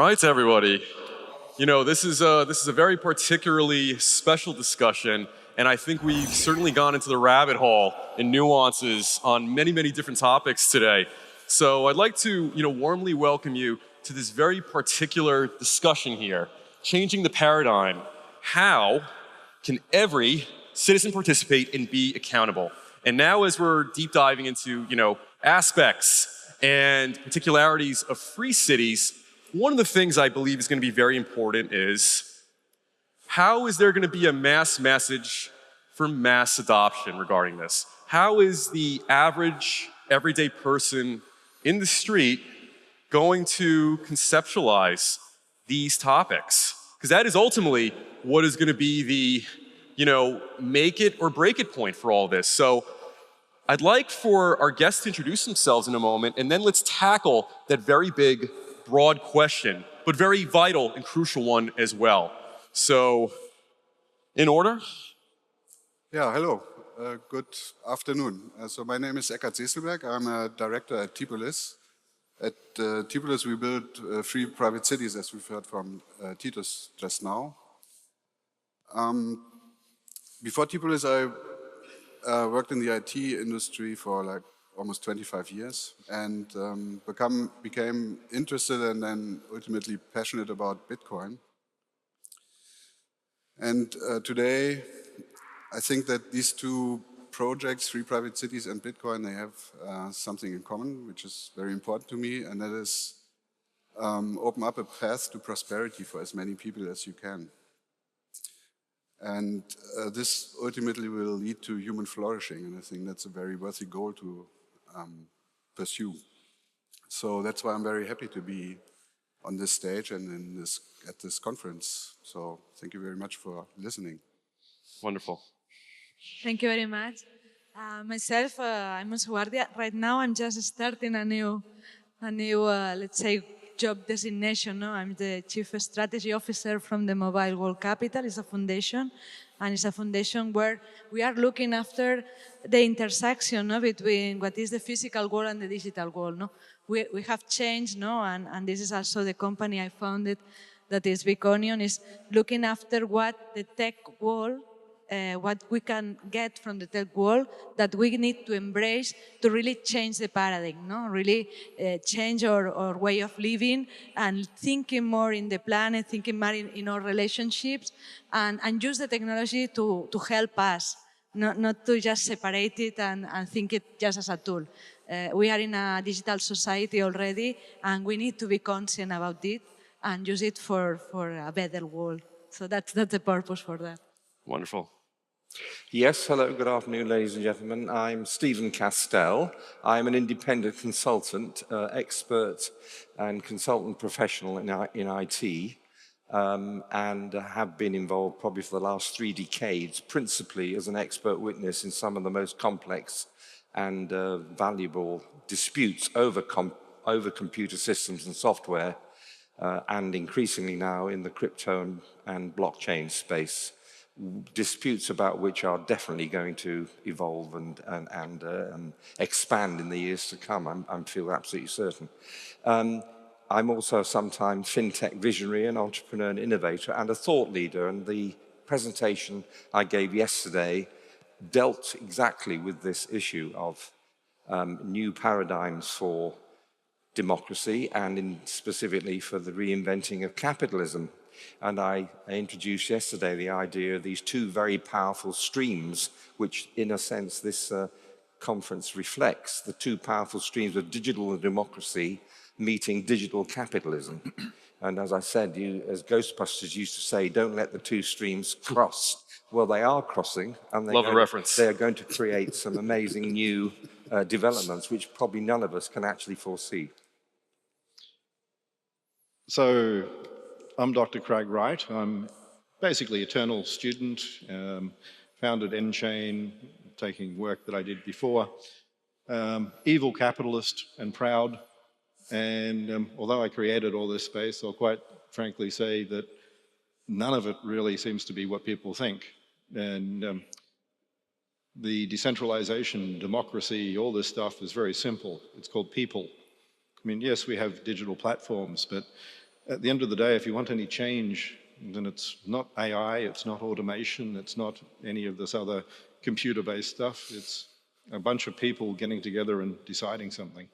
right, everybody. You know, this is a very particularly special discussion, and I think we've certainly gone into the rabbit hole in nuances on many, many different topics today. So I'd like to, warmly welcome you to this very particular discussion here, changing the paradigm. How can every citizen participate and be accountable? And now, as we're deep diving into, aspects and particularities of free cities, one of the things I believe is going to be very important is how is there going to be a mass message for mass adoption regarding this? How is the average, everyday person in the street going to conceptualize these topics? Because that is ultimately what is going to be the, make it or break it point for all this. So I'd like for our guests to introduce themselves in a moment, and then let's tackle that very big, broad question, but very vital and crucial one as well. So, in order? Yeah, hello. Good afternoon. So my name is Ekhard Seeßelberg. I'm a director at Tipolis. At Tipolis, we build free private cities, as we've heard from Titus just now. Before Tipolis, I worked in the IT industry for like almost 25 years and became interested and then ultimately passionate about Bitcoin. And today, I think that these two projects, Free Private Cities and Bitcoin, they have something in common, which is very important to me, and that is open up a path to prosperity for as many people as you can. And this ultimately will lead to human flourishing, and I think that's a very worthy goal to pursue. So that's why I'm very happy to be on this stage and at this conference. So thank you very much for listening. Wonderful. Thank you very much. Myself, I'm Montse Guardia. Right now, I'm just starting a new, let's say, job designation. No? I'm the Chief Strategy Officer from the Mobile World Capital. It's a foundation, and it's a foundation where we are looking after the intersection between what is the physical world and the digital world. No? We have changed, and this is also the company I founded, that is Bitcoin, is looking after what the tech world, what we can get from the tech world that we need to embrace to really change the paradigm, really change our way of living and thinking more in the planet, thinking more in our relationships, and use the technology to help us, not to just separate it and think it just as a tool. We are in a digital society already, and we need to be conscious about it and use it for a better world. So that's the purpose for that. Wonderful. Yes, hello, good afternoon, ladies and gentlemen. I'm Stephen Castell. I'm an independent consultant, expert and consultant professional in IT, and have been involved probably for the last 3 decades, principally as an expert witness in some of the most complex and valuable disputes over computer systems and software, and increasingly now in the crypto and blockchain space. Disputes about which are definitely going to evolve and expand in the years to come, I feel absolutely certain. I'm also sometimes fintech visionary, an entrepreneur and innovator, and a thought leader, and the presentation I gave yesterday dealt exactly with this issue of new paradigms for democracy and specifically for the reinventing of capitalism. And I introduced yesterday the idea of these two very powerful streams, which in a sense this conference reflects, the two powerful streams of digital democracy meeting digital capitalism. And as I said, as Ghostbusters used to say, don't let the two streams cross. Well, they are crossing, and they're going to create some amazing new developments, which probably none of us can actually foresee. So, I'm Dr. Craig Wright. I'm basically eternal student, founded nChain, taking work that I did before. Evil capitalist and proud. And although I created all this space, I'll quite frankly say that none of it really seems to be what people think. And the decentralization, democracy, all this stuff is very simple. It's called people. I mean, yes, we have digital platforms, but at the end of the day, if you want any change, then it's not AI, it's not automation, it's not any of this other computer-based stuff. It's a bunch of people getting together and deciding something.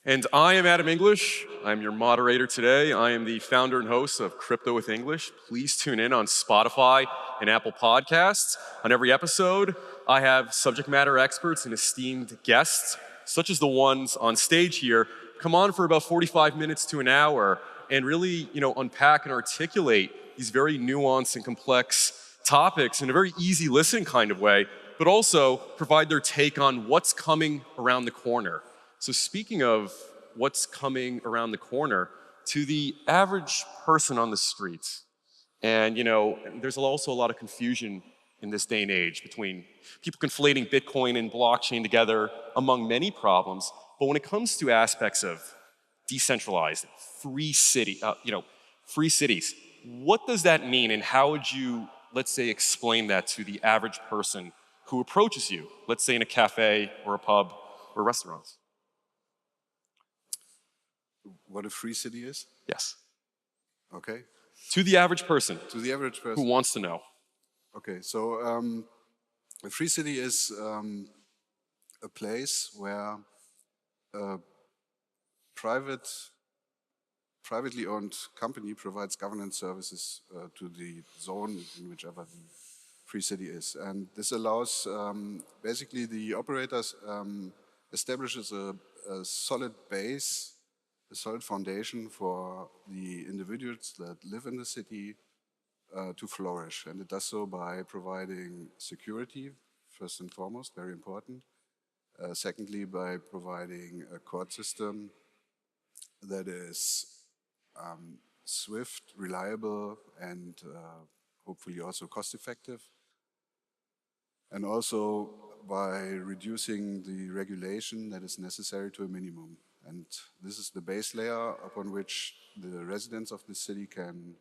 And I am Adam English. I'm your moderator today. I am the founder and host of Crypto with English. Please tune in on Spotify and Apple Podcasts. On every episode, I have subject matter experts and esteemed guests, such as the ones on stage here, come on for about 45 minutes to an hour and really, unpack and articulate these very nuanced and complex topics in a very easy listening kind of way, but also provide their take on what's coming around the corner. So speaking of what's coming around the corner, to the average person on the streets, and there's also a lot of confusion in this day and age between people conflating Bitcoin and blockchain together among many problems. But when it comes to aspects of decentralized, free cities, what does that mean, and how would you, let's say, explain that to the average person who approaches you, let's say in a cafe or a pub or restaurants? What a free city is? Yes. Okay. To the average person. To the average person. Who wants to know. Okay, so a free city is a place where a privately owned company provides governance services to the zone in whichever the free city is. And this allows, basically the operators establishes a solid base, a solid foundation for the individuals that live in the city to flourish. And it does so by providing security, first and foremost, very important. Secondly, by providing a court system that is swift, reliable, and hopefully also cost-effective. And also by reducing the regulation that is necessary to a minimum. And this is the base layer upon which the residents of the city can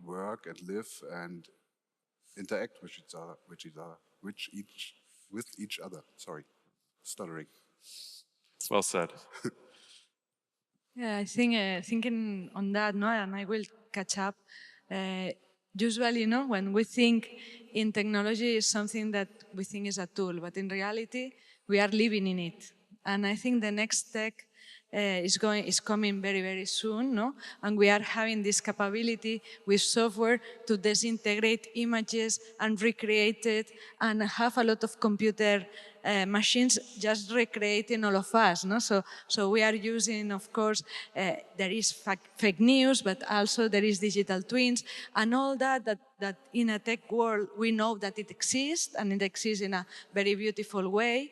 work and live and interact with each other. Sorry, stuttering. Well said. Yeah, I think thinking on that, and I will catch up. Usually, when we think in technology, is something that we think is a tool, but in reality, we are living in it. And I think the next tech is coming very, very soon, And we are having this capability with software to disintegrate images and recreate it, and have a lot of computer machines just recreating all of us, So we are using, of course, there is fake news, but also there is digital twins, and all that in a tech world we know that it exists, and it exists in a very beautiful way.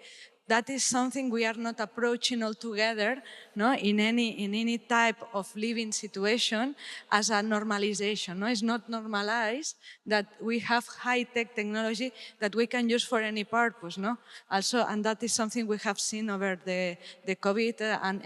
That is something we are not approaching altogether, in any type of living situation as a normalization. It's not normalized that we have high-tech technology that we can use for any purpose. Also, and that is something we have seen over the COVID and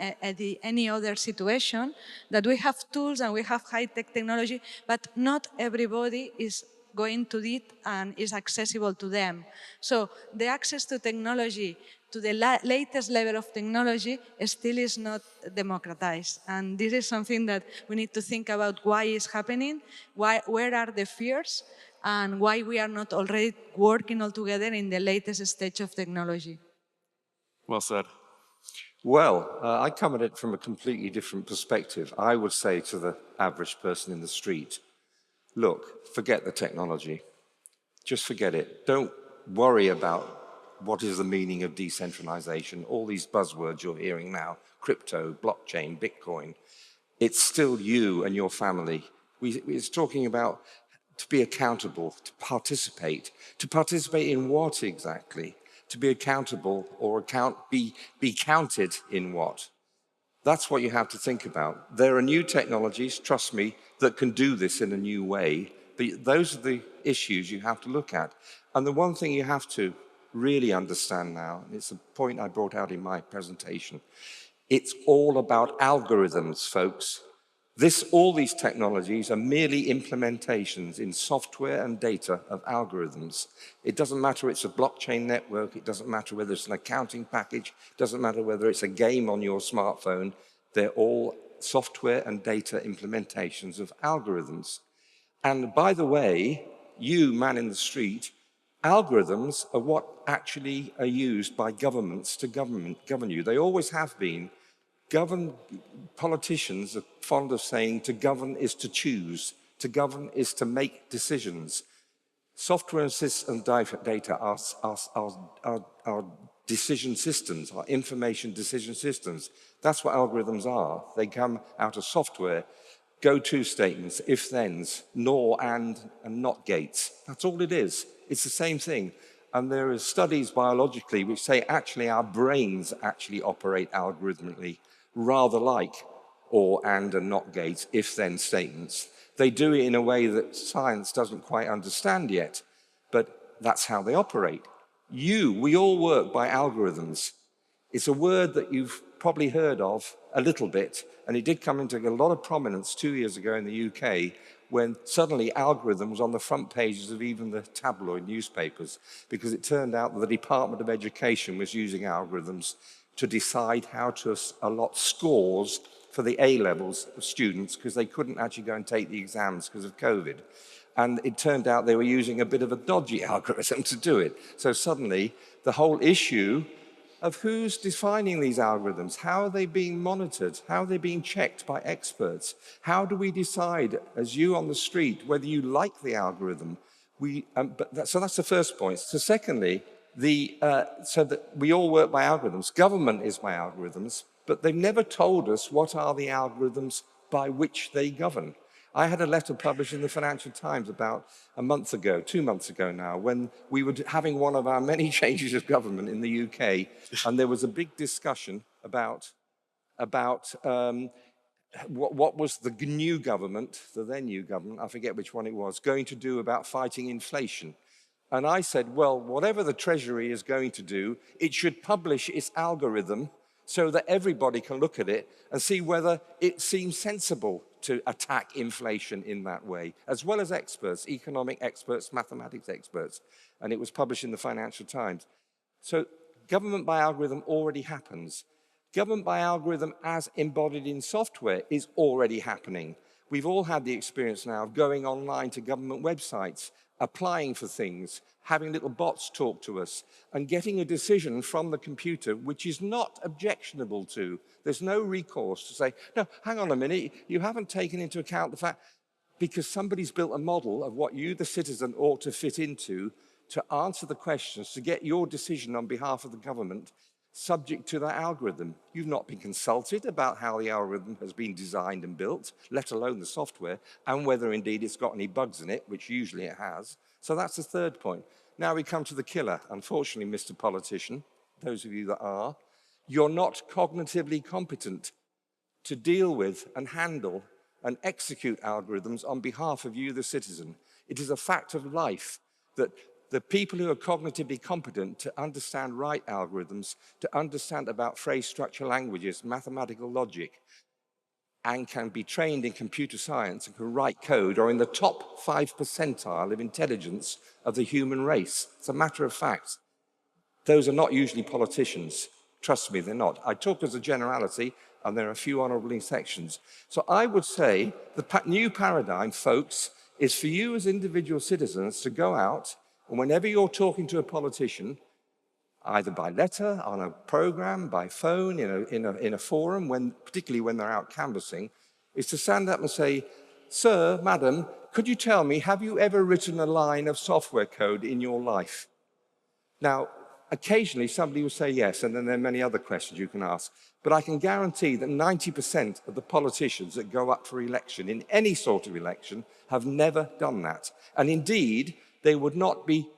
any other situation, that we have tools and we have high-tech technology, but not everybody is going to it and is accessible to them. So the access to technology, to the latest level of technology, still is not democratized. And this is something that we need to think about why it's happening, where are the fears, and why we are not already working all together in the latest stage of technology. Well said. Well, I come at it from a completely different perspective. I would say to the average person in the street, look, forget the technology. Just forget it. Don't worry about what is the meaning of decentralization, all these buzzwords you're hearing now, crypto, blockchain, Bitcoin. It's still you and your family. It's talking about to be accountable, to participate. To participate in what exactly? To be accountable or be counted in what? That's what you have to think about. There are new technologies, trust me, that can do this in a new way, but those are the issues you have to look at. And the one thing you have to really understand now, and it's a point I brought out in my presentation, it's all about algorithms, folks. All these technologies are merely implementations in software and data of algorithms. It doesn't matter it's a blockchain network, it doesn't matter whether it's an accounting package, it doesn't matter whether it's a game on your smartphone. They're all software and data implementations of algorithms. And by the way, you, man in the street, algorithms are what actually are used by governments to govern you. They always have been. Politicians are fond of saying to govern is to choose, to govern is to make decisions. Software and data are decision systems, are information decision systems. That's what algorithms are. They come out of software, go-to statements, if-thens, nor, and not gates. That's all it is. It's the same thing. And there are studies biologically which say actually our brains actually operate algorithmically, rather like or, and not gates, if-then statements. They do it in a way that science doesn't quite understand yet, but that's how they operate. We all work by algorithms. It's a word that you've probably heard of a little bit, and it did come into a lot of prominence 2 years ago in the UK when suddenly algorithms were on the front pages of even the tabloid newspapers, because it turned out that the Department of Education was using algorithms to decide how to allot scores for the A-levels of students because they couldn't actually go and take the exams because of COVID. And it turned out they were using a bit of a dodgy algorithm to do it. So suddenly, the whole issue of who's defining these algorithms, how are they being monitored, how are they being checked by experts, how do we decide, as you on the street, whether you like the algorithm? So that's the first point. So secondly, so that we all work by algorithms. Government is by algorithms, but they've never told us what are the algorithms by which they govern. I had a letter published in the Financial Times about a month ago, 2 months ago now, when we were having one of our many changes of government in the UK, and there was a big discussion about what was the new government, the then new government, I forget which one it was, going to do about fighting inflation. And I said, well, whatever the Treasury is going to do, it should publish its algorithm so that everybody can look at it and see whether it seems sensible to attack inflation in that way, as well as experts, economic experts, mathematics experts. And it was published in the Financial Times. So government by algorithm already happens. Government by algorithm as embodied in software is already happening. We've all had the experience now of going online to government websites, applying for things, having little bots talk to us, and getting a decision from the computer which is not objectionable to. There's no recourse to say, no, hang on a minute, you haven't taken into account the fact, because somebody's built a model of what you, the citizen, ought to fit into to answer the questions, to get your decision on behalf of the government subject to that algorithm. You've not been consulted about how the algorithm has been designed and built, let alone the software, and whether indeed it's got any bugs in it, which usually it has. So that's the third point. Now we come to the killer. Unfortunately, Mr. Politician, those of you that are, you're not cognitively competent to deal with and handle and execute algorithms on behalf of you, the citizen. It is a fact of life that the people who are cognitively competent to understand right algorithms, to understand about phrase structure languages, mathematical logic, and can be trained in computer science and can write code are in the top 5 percentile of intelligence of the human race. It's a matter of fact. Those are not usually politicians. Trust me, they're not. I talk as a generality, and there are a few honorable exceptions. So I would say the new paradigm, folks, is for you as individual citizens to go out, and whenever you're talking to a politician, either by letter, on a program, by phone, in a forum, particularly when they're out canvassing, is to stand up and say, sir, madam, could you tell me, have you ever written a line of software code in your life? Now, occasionally somebody will say yes, and then there are many other questions you can ask. But I can guarantee that 90% of the politicians that go up for election, in any sort of election, have never done that. And indeed, they would not be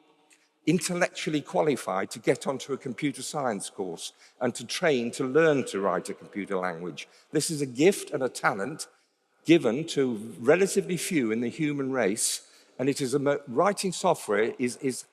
intellectually qualified to get onto a computer science course and to train to learn to write a computer language. This is a gift and a talent given to relatively few in the human race, and it is writing software is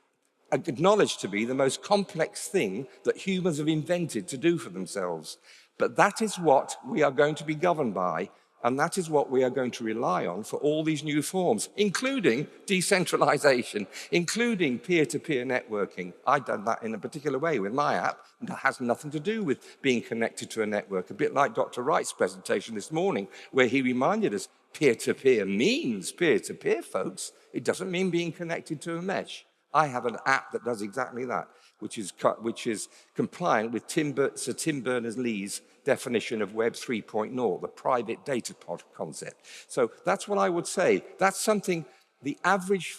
acknowledged to be the most complex thing that humans have invented to do for themselves. But that is what we are going to be governed by, And that is what we are going to rely on for all these new forms, including decentralization, including peer-to-peer networking. I've done that in a particular way with my app, and that has nothing to do with being connected to a network, a bit like Dr. Wright's presentation this morning, where he reminded us peer-to-peer means peer-to-peer, folks. It doesn't mean being connected to a mesh. I have an app that does exactly that, which is compliant with Sir Tim Berners-Lee's definition of Web 3.0, the private data pod concept. So that's what I would say. That's something the average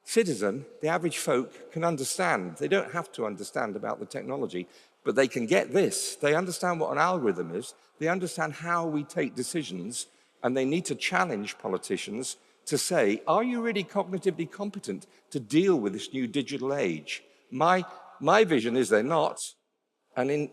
citizen, the average folk can understand. They don't have to understand about the technology, but they can get this. They understand what an algorithm is. They understand how we take decisions, and they need to challenge politicians to say, are you really cognitively competent to deal with this new digital age? My vision is they're not, and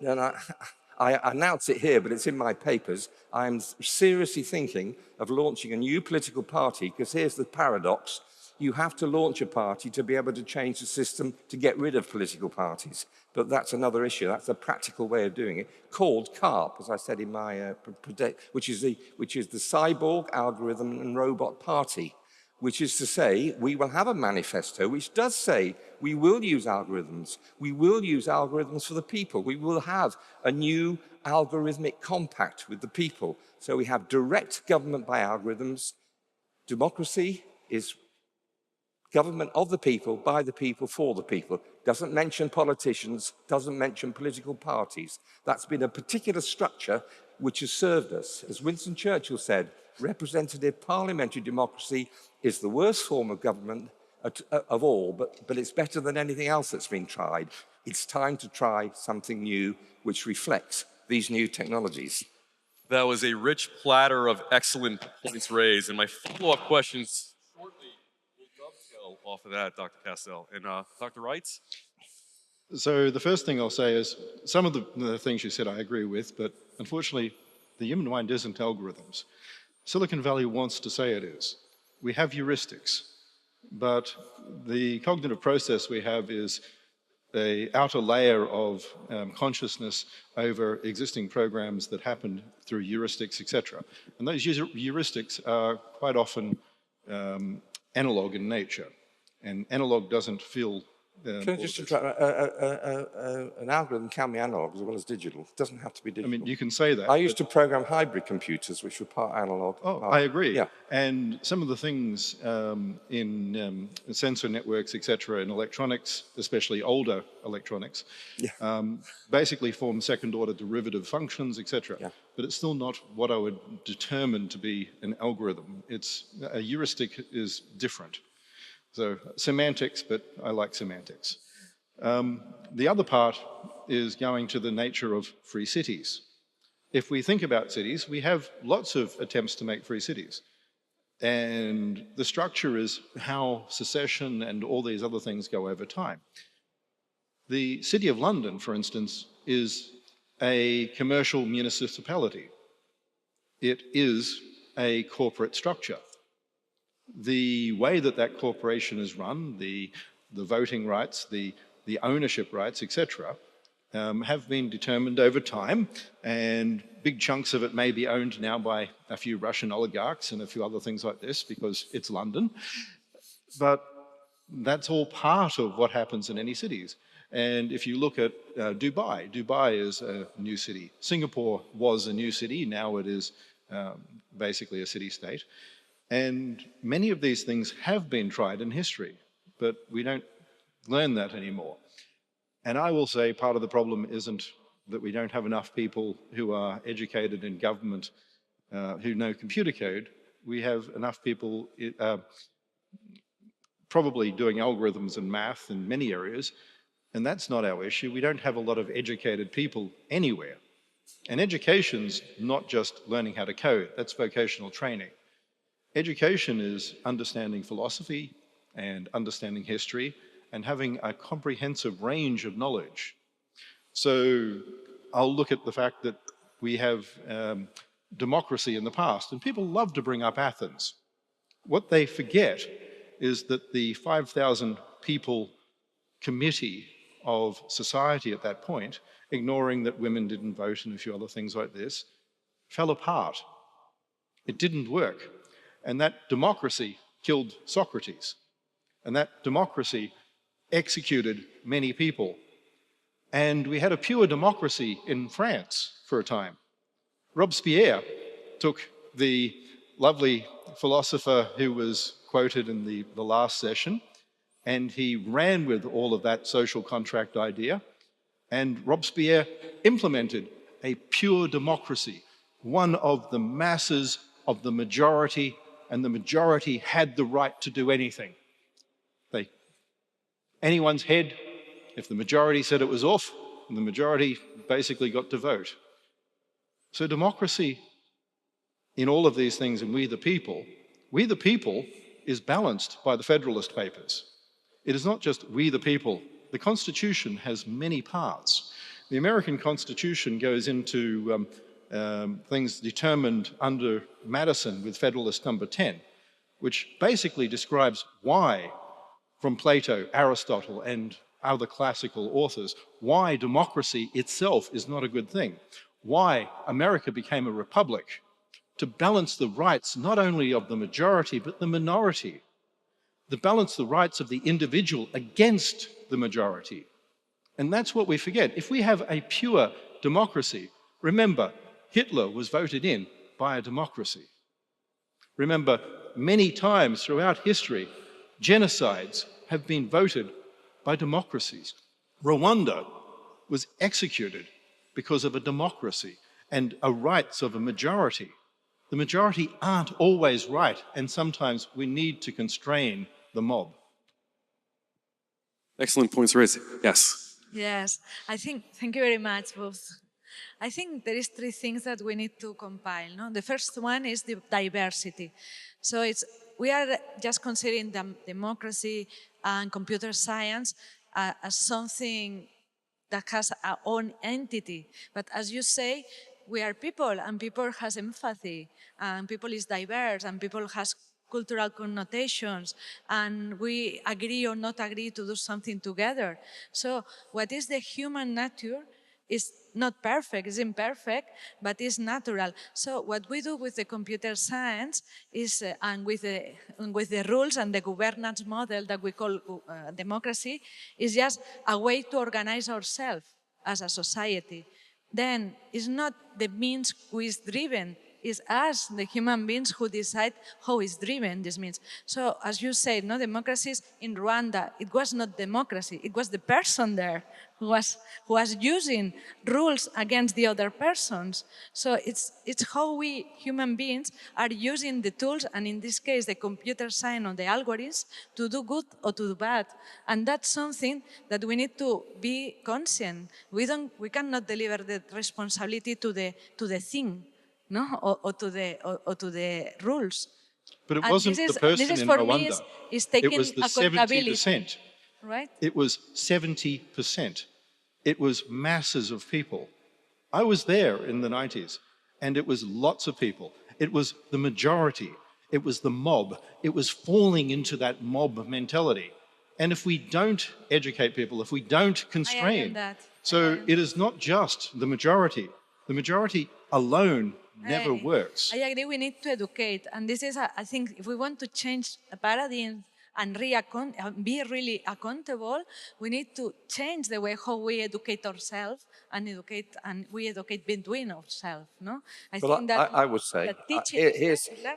I announce it here, but it's in my papers. I'm seriously thinking of launching a new political party, because here's the paradox. You have to launch a party to be able to change the system to get rid of political parties. But that's another issue. That's a practical way of doing it, called CARP, as I said in my, which is the Cyborg Algorithm and Robot Party, which is to say we will have a manifesto which does say we will use algorithms. We will use algorithms for the people. We will have a new algorithmic compact with the people. So we have direct government by algorithms. Democracy is government of the people, by the people, for the people. Doesn't mention politicians, doesn't mention political parties. That's been a particular structure which has served us. As Winston Churchill said, representative parliamentary democracy is the worst form of government of all, but it's better than anything else that's been tried. It's time to try something new which reflects these new technologies. That was a rich platter of excellent points raised, and my follow-up questions shortly will dovetail off of that, Dr. Castell. And Dr. Wright? So the first thing I'll say is some of the things you said I agree with, but unfortunately, the human mind isn't algorithms. Silicon Valley wants to say it is. We have heuristics, but the cognitive process we have is an outer layer of consciousness over existing programs that happen through heuristics, etc. And those heuristics are quite often analog in nature, and analog doesn't feel Can I just interrupt? An algorithm can be analog as well as digital. It doesn't have to be digital. I mean, you can say that. I used to program hybrid computers, which were part analog. Oh, I agree. Yeah. And some of the things in sensor networks, etc., in electronics, especially older electronics, basically form second-order derivative functions, etc. Yeah. But it's still not what I would determine to be an algorithm. A heuristic is different. So semantics, but I like semantics. The other part is going to the nature of free cities. If we think about cities, we have lots of attempts to make free cities. And the structure is how secession and all these other things go over time. The City of London, for instance, is a commercial municipality. It is a corporate structure. The way that that corporation is run, the voting rights, the ownership rights, etc., have been determined over time, and big chunks of it may be owned now by a few Russian oligarchs and a few other things like this because it's London. But that's all part of what happens in any cities. And if you look at Dubai, Dubai is a new city. Singapore was a new city, now it is basically a city-state. And many of these things have been tried in history, but we don't learn that anymore. And I will say part of the problem isn't that we don't have enough people who are educated in government who know computer code. We have enough people probably doing algorithms and math in many areas, and that's not our issue. We don't have a lot of educated people anywhere. And education's not just learning how to code, that's vocational training. Education is understanding philosophy and understanding history and having a comprehensive range of knowledge. So I'll look at the fact that we have democracy in the past, and people love to bring up Athens. What they forget is that the 5,000 people committee of society at that point, ignoring that women didn't vote and a few other things like this, fell apart. It didn't work. And that democracy killed Socrates. And that democracy executed many people. And we had a pure democracy in France for a time. Robespierre took the lovely philosopher who was quoted in the last session, and he ran with all of that social contract idea. And Robespierre implemented a pure democracy, one of the masses of the majority, and the majority had the right to do anything. Anyone's head, if the majority said it was off, the majority basically got to vote. So democracy in all of these things, and we the people is balanced by the Federalist Papers. It is not just we the people. The Constitution has many parts. The American Constitution goes into things determined under Madison with Federalist number 10, which basically describes why, from Plato, Aristotle, and other classical authors, why democracy itself is not a good thing, why America became a republic, to balance the rights not only of the majority but the minority, to balance the rights of the individual against the majority. And that's what we forget. If we have a pure democracy, remember, Hitler was voted in by a democracy. Remember, many times throughout history, genocides have been voted by democracies. Rwanda was executed because of a democracy and a rights of a majority. The majority aren't always right, and sometimes we need to constrain the mob. Excellent points raised. Yes. Yes, thank you very much, both. I think there is three things that we need to compile. No? The first one is the diversity. So we are just considering democracy and computer science as something that has our own entity. But as you say, we are people, and people has empathy, and people is diverse, and people has cultural connotations, and we agree or not agree to do something together. So what is the human nature is not perfect, it's imperfect, but it's natural. So what we do with the computer science is, and with the rules and the governance model that we call democracy, is just a way to organize ourselves as a society. Then it's not the means who is driven, it's us, the human beings, who decide how is driven this means. So as you said, no democracies in Rwanda, it was not democracy, it was the person there who was using rules against the other persons. So it's how we human beings are using the tools, and in this case the computer science or the algorithms, to do good or to do bad. And that's something that we need to be conscient. We cannot deliver the responsibility to the thing, no, or to the rules. But it wasn't the person in Rwanda. It was the 70%. Right? It was 70%. It was masses of people. I was there in the 90s, and it was lots of people. It was the majority. It was the mob. It was falling into that mob mentality. And if we don't educate people, if we don't constrain, so it is not just the majority. The majority alone never works. I agree, we need to educate. And this is, I think, if we want to change the paradigm and be really accountable, we need to change the way how we educate ourselves and we educate between ourselves. No, I would say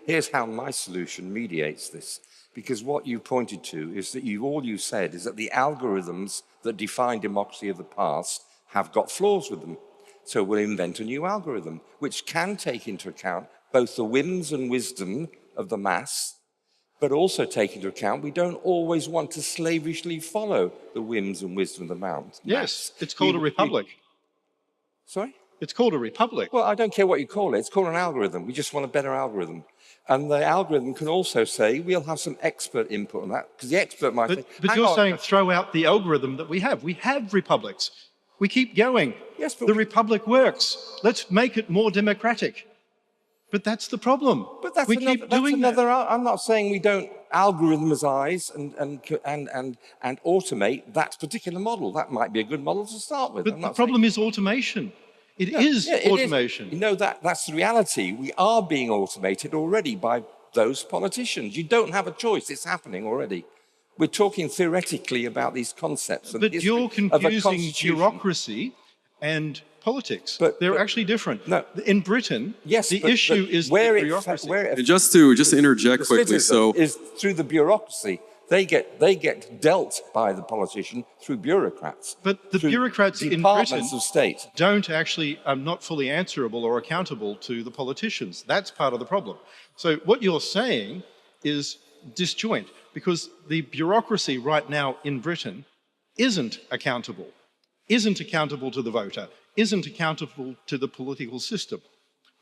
here's how my solution mediates this, because what you pointed to is that all you said is that the algorithms that define democracy of the past have got flaws with them. So we'll invent a new algorithm which can take into account both the whims and wisdom of the mass, but also take into account we don't always want to slavishly follow the whims and wisdom of the mass. Yes, it's called a republic. Sorry? It's called a republic. Well, I don't care what you call it. It's called an algorithm. We just want a better algorithm. And the algorithm can also say, we'll have some expert input on that, because the expert might say, but you're saying throw out the algorithm that we have. We have republics. We keep going. Yes, but the republic works. Let's make it more democratic. But that's the problem. But that's keep doing that. I'm not saying we don't algorithmize and automate that particular model. That might be a good model to start with. But the problem is automation. It is automation. You know, that's the reality. We are being automated already by those politicians. You don't have a choice. It's happening already. We're talking theoretically about these concepts. But you're confusing bureaucracy and politics. They're actually different. No. In Britain, yes, the issue is the bureaucracy. And just to interject quickly, so is through the bureaucracy. They get dealt by the politician through bureaucrats. But the bureaucrats in Britain of state don't actually are not fully answerable or accountable to the politicians. That's part of the problem. So what you're saying is disjoint, because the bureaucracy right now in Britain isn't accountable to the voter, isn't accountable to the political system.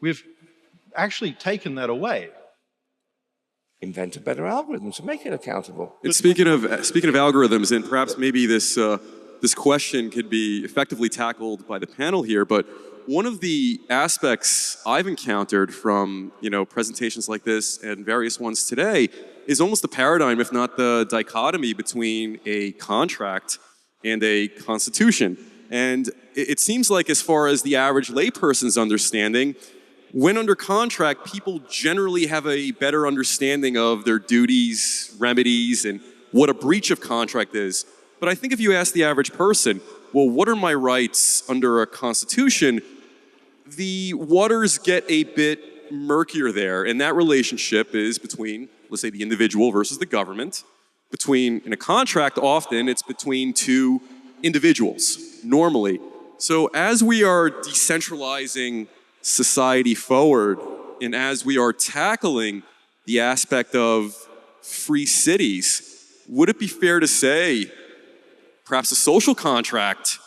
We've actually taken that away. Invent a better algorithm to make it accountable. And speaking of algorithms, and perhaps maybe this question could be effectively tackled by the panel here, but one of the aspects I've encountered from presentations like this and various ones today is almost the paradigm, if not the dichotomy, between a contract and a constitution. And it seems like, as far as the average layperson's understanding, when under contract, people generally have a better understanding of their duties, remedies, and what a breach of contract is. But I think if you ask the average person, well, what are my rights under a constitution? The waters get a bit murkier there, and that relationship is between, let's say, the individual versus the government. In a contract, often it's between two individuals, normally. So as we are decentralizing society forward, and as we are tackling the aspect of free cities, would it be fair to say perhaps a social contract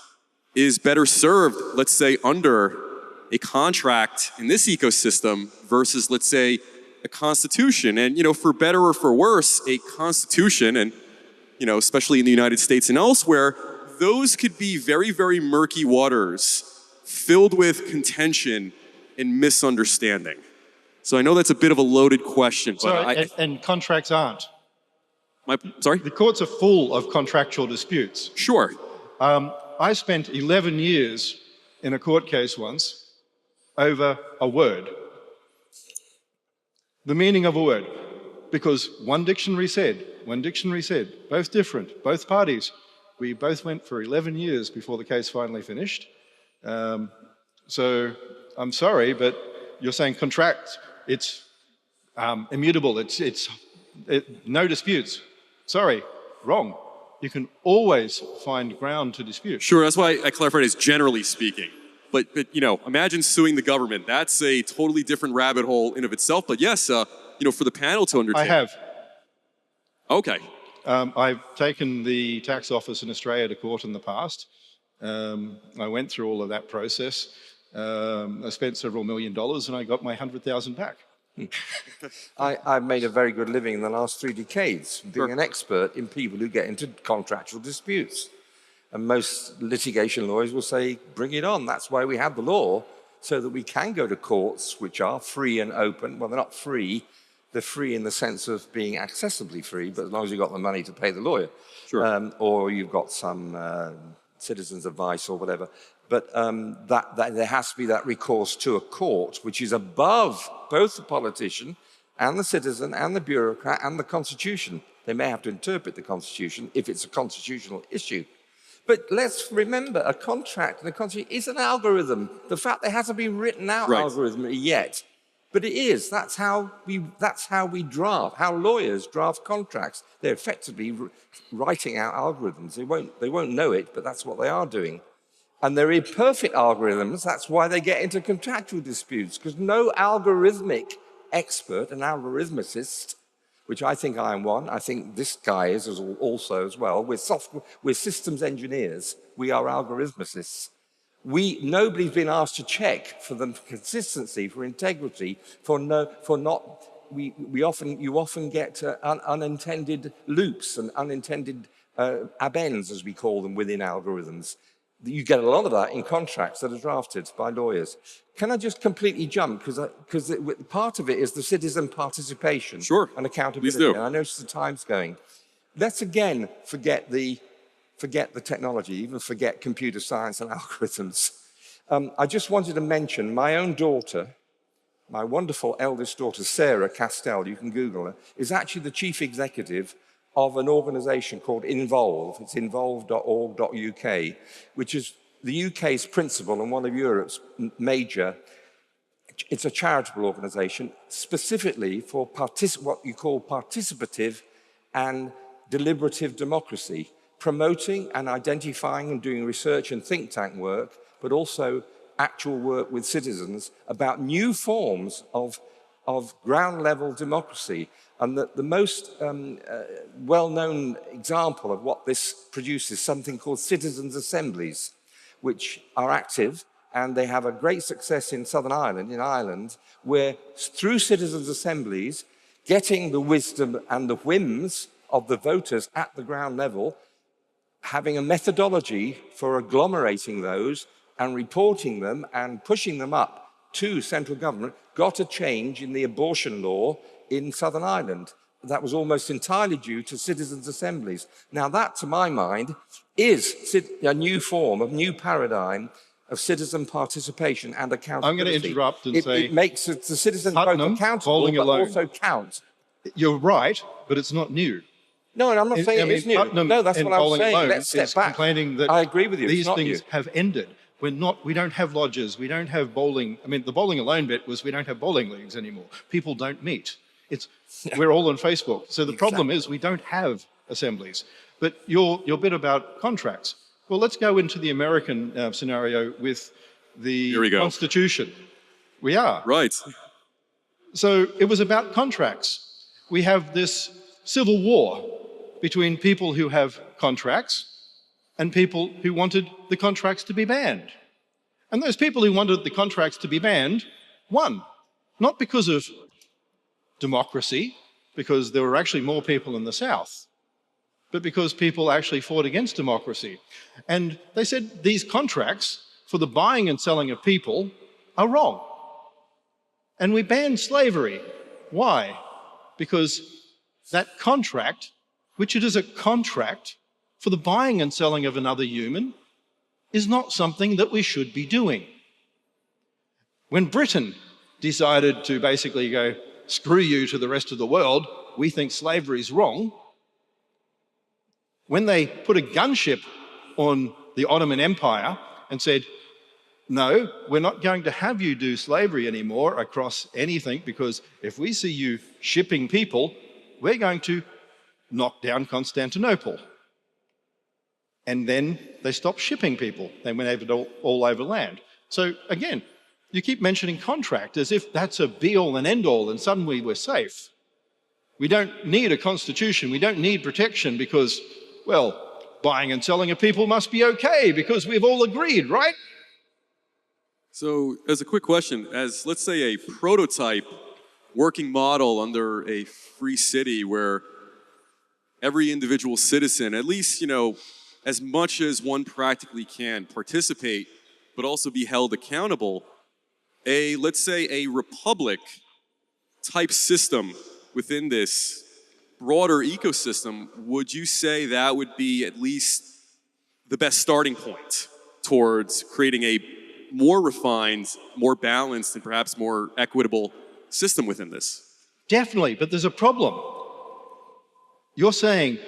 is better served, let's say, under a contract in this ecosystem versus, let's say, a constitution? And, for better or for worse, a constitution, and, especially in the United States and elsewhere, those could be very, very murky waters filled with contention and misunderstanding. So I know that's a bit of a loaded question, but and contracts aren't. Sorry? The courts are full of contractual disputes. Sure. I spent 11 years in a court case once over a word. The meaning of a word. Because one dictionary said, both different, both parties. We both went for 11 years before the case finally finished. So I'm sorry, but you're saying contract, it's immutable, it's no disputes. Sorry, wrong. You can always find ground to dispute. Sure, that's why I clarified as generally speaking. But imagine suing the government. That's a totally different rabbit hole in of itself. But yes, for the panel to undertake. I have. Okay. I've taken the tax office in Australia to court in the past. I went through all of that process. I spent several $1 million and I got my 100,000 back. I've made a very good living in the last 3 decades being an expert in people who get into contractual disputes. And most litigation lawyers will say, bring it on. That's why we have the law, so that we can go to courts which are free and open. Well, they're not free. They're free in the sense of being accessibly free, but as long as you've got the money to pay the lawyer. Sure. Or you've got some citizen's advice or whatever. But that there has to be that recourse to a court which is above both the politician and the citizen and the bureaucrat and the Constitution. They may have to interpret the Constitution if it's a constitutional issue. But let's remember, a contract and a Constitution is an algorithm. The fact there hasn't been written out algorithm yet, but it is. That's how we draft. How lawyers draft contracts. They're effectively writing out algorithms. They won't know it, but that's what they are doing. And they're imperfect algorithms. That's why they get into contractual disputes, because no algorithmic expert, an algorithmicist, which I think I am one, I think this guy is also as well. We're systems engineers. We are algorithmicists. Nobody's been asked to check for the consistency, for integrity, you often get unintended loops and unintended abends, as we call them, within algorithms. You get a lot of that in contracts that are drafted by lawyers. Can I just completely jump? Because part of it is the citizen participation and accountability. Please do. And I notice the time's going. Let's again forget the technology, even forget computer science and algorithms. I just wanted to mention my own daughter, my wonderful eldest daughter, Sarah Castell, you can Google her, is actually the chief executive of an organisation called Involve. It's involve.org.uk, which is the UK's principal and one of Europe's major. It's a charitable organisation specifically for what you call participative and deliberative democracy, promoting and identifying and doing research and think tank work, but also actual work with citizens about new forms of ground-level democracy. And the most well-known example of what this produces is something called citizens' assemblies, which are active, and they have a great success in Southern Ireland, where through citizens' assemblies, getting the wisdom and the whims of the voters at the ground level, having a methodology for agglomerating those and reporting them and pushing them up to central government, got a change in the abortion law in Southern Ireland. That was almost entirely due to citizens' assemblies. Now that, to my mind, is a new form, a new paradigm of citizen participation and accountability. I'm going to interrupt and say... It makes the citizens both accountable, but also count. You're right, but it's not new. No, and I'm not saying it's new. No, that's what I'm saying. Let's step back. Complaining that I agree with you. These things have ended. We don't have lodges, we don't have bowling. I mean, the bowling alone bit was we don't have bowling leagues anymore. People don't meet. We're all on Facebook. So the problem is we don't have assemblies. But your bit about contracts. Well, let's go into the American scenario with the Constitution. We are. Right. So it was about contracts. We have this civil war between people who have contracts and people who wanted the contracts to be banned. And those people who wanted the contracts to be banned won. Not because of democracy, because there were actually more people in the South, but because people actually fought against democracy. And they said these contracts for the buying and selling of people are wrong. And we banned slavery. Why? Because that contract, which it is a contract for the buying and selling of another human, is not something that we should be doing. When Britain decided to basically go, screw you to the rest of the world, we think slavery is wrong, when they put a gunship on the Ottoman Empire and said, no, we're not going to have you do slavery anymore across anything, because if we see you shipping people, we're going to knock down Constantinople. And then they stopped shipping people. They went all over land. So again, you keep mentioning contract as if that's a be-all and end-all and suddenly we're safe. We don't need a constitution. We don't need protection because, well, buying and selling of people must be okay because we've all agreed, right? So as a quick question, as let's say a prototype working model under a free city where every individual citizen, at least, as much as one practically can participate, but also be held accountable, let's say a republic type system within this broader ecosystem, would you say that would be at least the best starting point towards creating a more refined, more balanced, and perhaps more equitable system within this? Definitely, but there's a problem. You're saying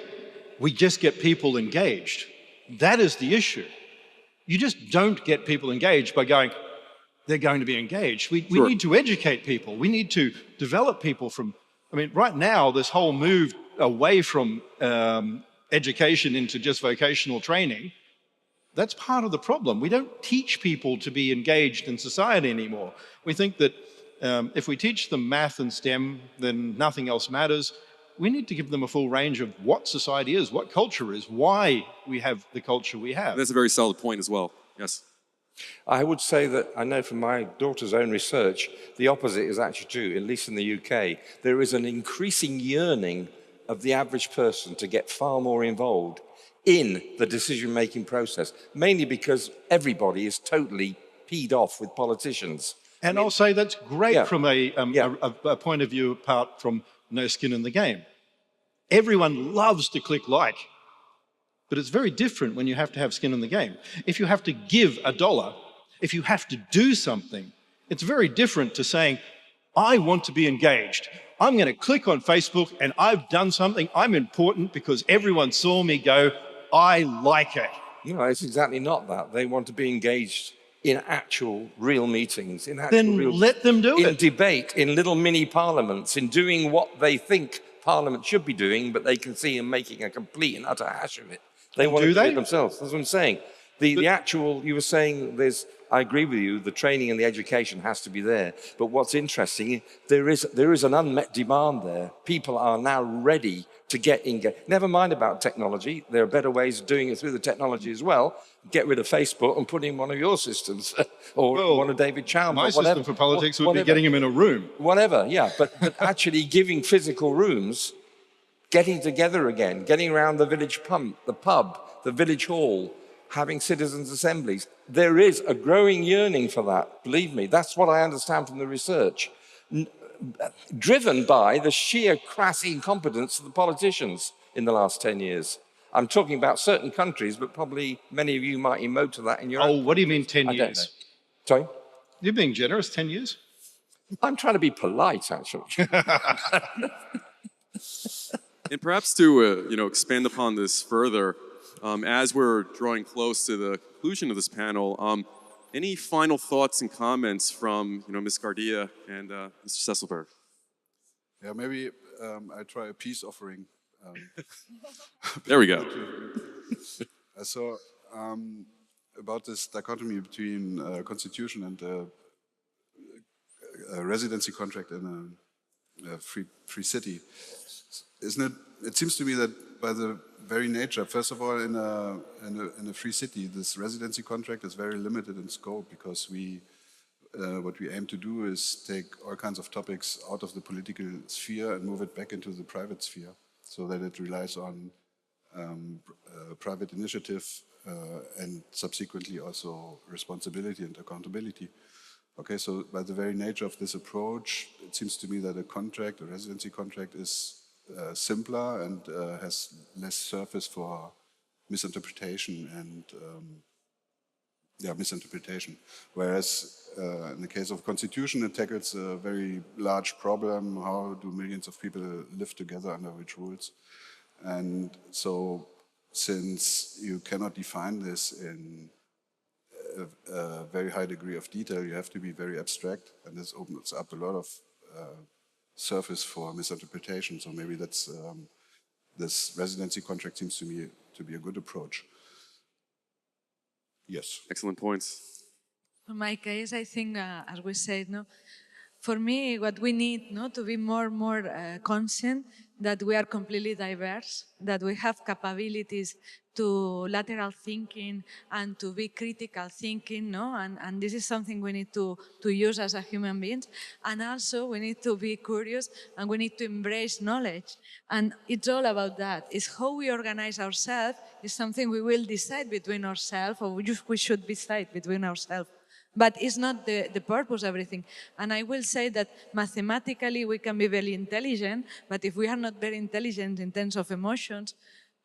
we just get people engaged. That is the issue. You just don't get people engaged by going, they're going to be engaged. We need to educate people. We need to develop people from, right now, this whole move away from education into just vocational training, that's part of the problem. We don't teach people to be engaged in society anymore. We think that if we teach them math and STEM, then nothing else matters. We need to give them a full range of what society is, what culture is, why we have the culture we have. That's a very solid point as well, yes. I would say that I know from my daughter's own research, the opposite is actually true, at least in the UK. There is an increasing yearning of the average person to get far more involved in the decision-making process, mainly because everybody is totally peed off with politicians. And I'll say that's great from a point of view apart from no skin in the game. Everyone loves to click like, but it's very different when you have to have skin in the game. If you have to give $1 If you have to do something, it's very different to saying, I want to be engaged. I'm going to click on Facebook and I've done something. I'm important because everyone saw me go, I like it. No, it's exactly not that. They want to be engaged in actual real meetings, in actual Then real... let them do in it. debate, in little mini parliaments, in doing what they think Parliament should be doing, but they can see them making a complete and utter hash of it. They want to do it themselves. That's what I'm saying. The actual, you were saying I agree with you, the training and the education has to be there. But what's interesting, there is an unmet demand there. People are now ready to get engaged. Never mind about technology. There are better ways of doing it through the technology as well. Get rid of Facebook and put in one of your systems or one of David Chalmers. My system for politics would be getting him in a room. Whatever, yeah. But actually giving physical rooms, getting together again, getting around the village pub, the village hall, having citizens' assemblies. There is a growing yearning for that, believe me. That's what I understand from the research. Driven by the sheer crass incompetence of the politicians in the last 10 years. I'm talking about certain countries, but probably many of you might emote to that in your own. What do you mean 10 I don't years? know. Sorry? You're being generous, 10 years? I'm trying to be polite, actually. And perhaps to expand upon this further, as we're drawing close to the conclusion of this panel, any final thoughts and comments from Ms. Guardia and Mr. Seeßelberg? Yeah, maybe I try a peace offering. There we go. So about this dichotomy between constitution and a residency contract in a free city, isn't it? It seems to me that by the very nature, first of all, in a free city, this residency contract is very limited in scope because what we aim to do is take all kinds of topics out of the political sphere and move it back into the private sphere, so that it relies on private initiative and subsequently also responsibility and accountability. Okay, so by the very nature of this approach, it seems to me that a residency contract is simpler and has less surface for misinterpretation and misinterpretation. Whereas in the case of constitution, it tackles a very large problem: how do millions of people live together under which rules? And so, since you cannot define this in a very high degree of detail, you have to be very abstract, and this opens up a lot of surface for misinterpretation. So maybe that's this residency contract seems to me to be a good approach. Yes. Excellent points. In my case, I think, as we said, for me, what we need to be more conscient that we are completely diverse, that we have capabilities to lateral thinking and to be critical thinking, and this is something we need to use as a human beings. And also we need to be curious and we need to embrace knowledge. And it's all about that. It's how we organize ourselves is something we will decide between ourselves, or we should decide between ourselves. But it's not the purpose of everything. And I will say that mathematically we can be very intelligent, but if we are not very intelligent in terms of emotions,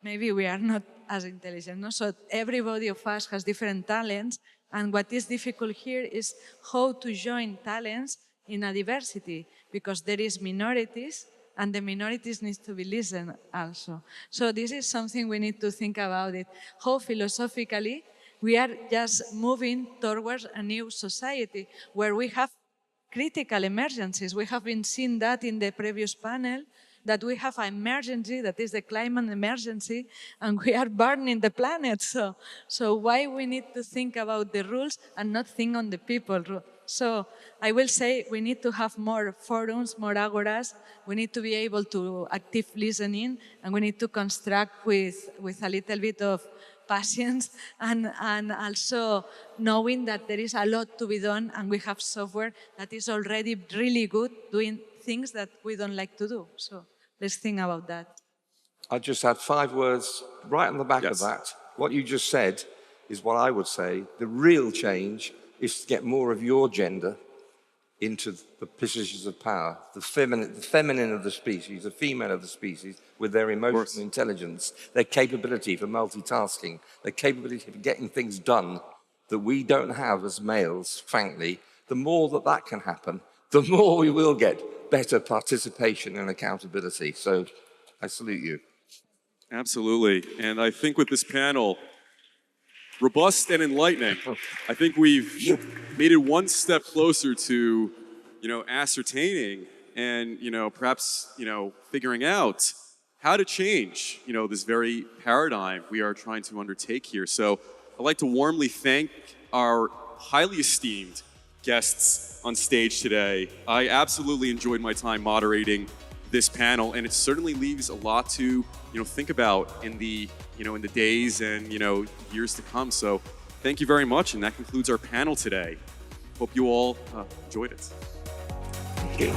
maybe we are not as intelligent. So everybody of us has different talents, and what is difficult here is how to join talents in a diversity, because there is minorities, and the minorities need to be listened also. So this is something we need to think about it. How philosophically we are just moving towards a new society where we have critical emergencies. We have been seeing that in the previous panel, that we have an emergency, that is the climate emergency, and we are burning the planet. So why we need to think about the rules and not think on the people? So I will say we need to have more forums, more agoras. We need to be able to active listening, and we need to construct with a little bit of patience and also knowing that there is a lot to be done, and we have software that is already really good doing things that we don't like to do. So let's think about that. I just had 5 words right on the back of that. What you just said is what I would say. The real change is to get more of your gender into the positions of power, the feminine of the species, the female of the species, with their emotional intelligence, their capability for multitasking, their capability for getting things done that we don't have as males, frankly, the more that that can happen, the more we will get better participation and accountability. So I salute you. Absolutely. And I think with this panel, robust and enlightening, I think we've made it one step closer to, ascertaining and, perhaps, figuring out how to change, this very paradigm we are trying to undertake here. So I'd like to warmly thank our highly esteemed guests on stage today. I absolutely enjoyed my time moderating this panel, and it certainly leaves a lot to think about in the in the days and years to come. So thank you very much, and that concludes our panel today. Hope you all enjoyed it. Thank you.